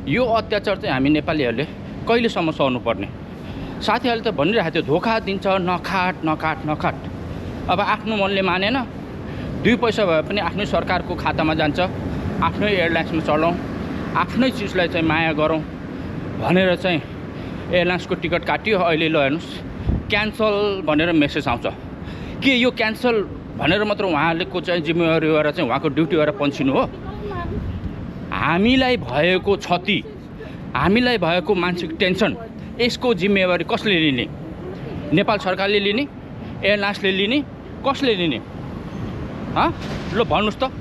यो अत्याचार चाहिँ हामी नेपालीहरूले कहिलेसम्म सहनुपर्ने? साथीहरूले त भनिरहेको थियो धोका दिन्छ, नखाट नखाट नखाट। अब आफ्नो मनले मानेन, 2 पैसा भए पनि आफ्नै सरकारको खातामा जान्छ, आफ्नै एयरलाइन्समा चलाउँ, आफ्नै चिजलाई चाहिँ माया गरौँ भनेर चाहिँ एयरलाइन्सको टिकट काट्यो। अहिले ल हेर्नुहोस् क्यान्सल भनेर मेसेज आउँछ। के यो क्यान्सल भनेर मात्र उहाँहरूको चाहिँ जिम्मेवारी भएर चाहिँ उहाँको ड्युटी भएर पन्छिनु हो? हामीलाई भएको क्षति, हामीलाई भएको मानसिक टेन्सन, यसको जिम्मेवारी कसले लिने? नेपाल सरकारले लिने? एयरलाइन्सले लिने? कसले लिने? ल भन्नुहोस् त,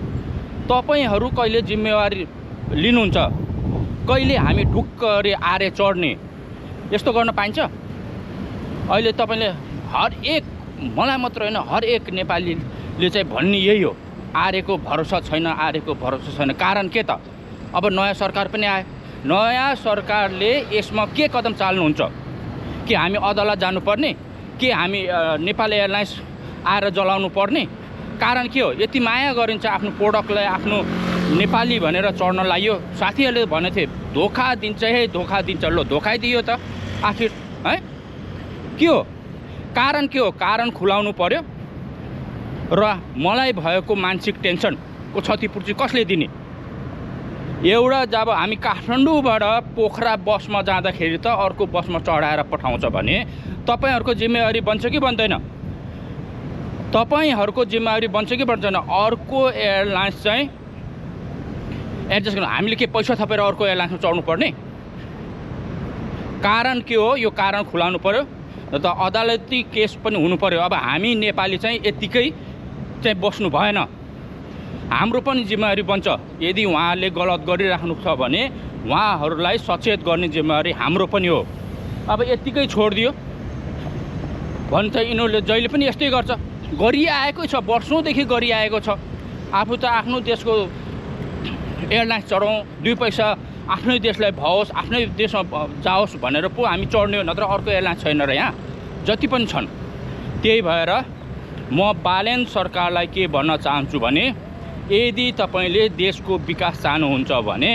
तपाईँहरू कहिले जिम्मेवारी लिनुहुन्छ? कहिले हामी ढुक्क अरे आरे चढ्ने? यस्तो गर्न पाइन्छ? अहिले तपाईँले हरेक, मलाई मात्र होइन हरेक नेपालीले चाहिँ भन्ने यही हो, आरेको भरोसा छैन, आरेको भरोसा छैन। कारण के त? अब नयाँ सरकार पनि आयो, नयाँ सरकारले यसमा के कदम चाल्नुहुन्छ? कि हामी अदालत जानुपर्ने? के हामी नेपाल एयरलाइन्स आएर जलाउनु पर्ने? कारण के हो? यति माया गरिन्छ आफ्नो प्रोडक्टलाई, आफ्नो नेपाली भनेर चढ्न लाग्यो। साथीहरूले भनेको थिए धोका दिन्छ है, धोका दिन्छ। ल धोका दियो त आखिर, है? के हो कारण? के हो कारण? खुलाउनु पर्यो। र मलाई भएको मानसिक टेन्सनको क्षतिपूर्ति कसले दिने? एउटा जब हामी काठमाडौँबाट पोखरा बसमा जाँदाखेरि त अर्को बसमा चढाएर पठाउँछ भने तपाईँहरूको जिम्मेवारी बन्छ कि बन्दैन? तपाईँहरूको जिम्मेवारी बन्छ कि बन्दैन? अर्को एयरलाइन्स चाहिँ एडजस्ट गर्नु, हामीले के पैसा थपेर अर्को एयरलाइन्समा चढ्नु पर्ने? कारण के हो? यो कारण खुलाउनु पर्यो। त अदालती केस पनि हुनु पर्यो। अब हामी नेपाली चाहिँ यतिकै चाहिँ बस्नु भएन, हाम्रो पनि जिम्मेवारी बन्छ। यदि उहाँहरूले गलत गरिराख्नु छ भने उहाँहरूलाई सचेत गर्ने जिम्मेवारी हाम्रो पनि हो। अब यतिकै छोडिदियो भने चाहिँ यिनीहरूले जहिले पनि यस्तै गर्छ, गरिआएकै छ, वर्षौँदेखि गरिआएको छ। आफू त आफ्नो देशको एयरलाइन्स चढाउँ, 2 पैसा आफ्नै देशलाई भओस्, आफ्नै देशमा जाओस् भनेर पो हामी चढ्ने हो, नत्र अर्को एयरलाइन्स छैन र यहाँ जति पनि छन्। त्यही भएर म बालेन सरकारलाई के भन्न चाहन्छु भने यदि तपाईँले देशको विकास चाहनुहुन्छ भने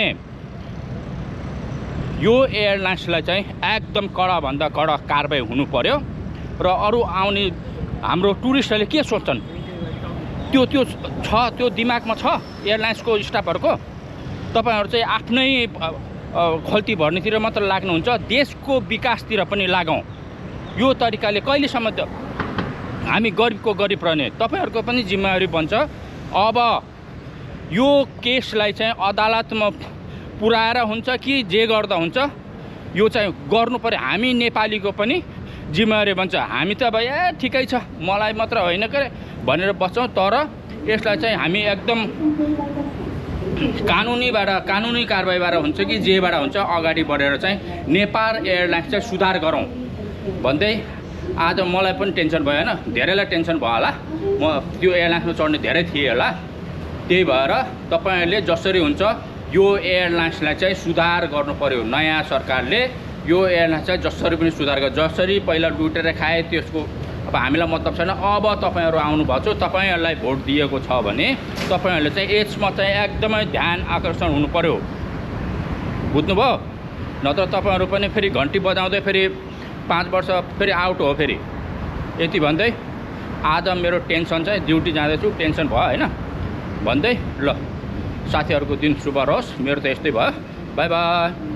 यो एयरलाइन्सलाई चाहिँ एकदम कडाभन्दा कडा कारबाही हुनु पर्यो। र अरू आउने हाम्रो टुरिस्टहरूले के सोच्छन् त्यो छ, त्यो दिमागमा छ एयरलाइन्सको स्टाफहरूको। तपाईँहरू चाहिँ आफ्नै खल्ती भर्नेतिर मात्र लाग्नुहुन्छ, देशको विकासतिर पनि लागौँ। यो तरिकाले कहिलेसम्म हामी गरिबको गरिब रहने? तपाईँहरूको पनि जिम्मेवारी बन्छ। अब यो केसलाई चाहिँ अदालतमा पुर्याएर हुन्छ कि जे गर्दा हुन्छ, यो चाहिँ गर्नु पर्यो। हामी नेपालीको पनि जिम्मेवारी बन्छ। हामी त अब ठिकै छ, मलाई मात्र होइन के भनेर बस्छौँ, तर यसलाई चाहिँ हामी एकदम कानुनी कारबाहीबाट हुन्छ कि जेबाट हुन्छ अगाडि बढेर चाहिँ नेपाल एयरलाइन्स चाहिँ सुधार गरौँ भन्दै आज मलाई पनि टेन्सन भयो होइन, धेरैलाई टेन्सन भयो होला। म त्यो एयरलाइन्समा चढ्ने धेरै थिएँ होला। त्यही भएर तपाईँहरूले जसरी हुन्छ यो एयरलाइन्सलाई चाहिँ सुधार गर्नु पर्यो। नयाँ सरकारले यो एयरलाइन्स चाहिँ जसरी पनि सुधार गर्छ। जसरी पहिला लुटेर खाए त्यसको अब हामीलाई मतलब छैन। अब तपाईँहरू आउनुभएको छ, तपाईँहरूलाई भोट दिएको छ भने तपाईँहरूले चाहिँ यसमा चाहिँ एकदमै ध्यान आकर्षण हुनु पर्यो, बुझ्नुभयो? नत्र तपाईँहरू पनि फेरि घन्टी बजाउँदै फेरि 5 वर्ष फेरि आउट हो फेरि। यति भन्दै आज मेरो टेन्सन चाहिँ ड्युटी जाँदैछु, टेन्सन भयो होइन भन्दै ल साथीहरूको दिन शुभ रहोस्। मेरो त यस्तै भयो, बाई बाई।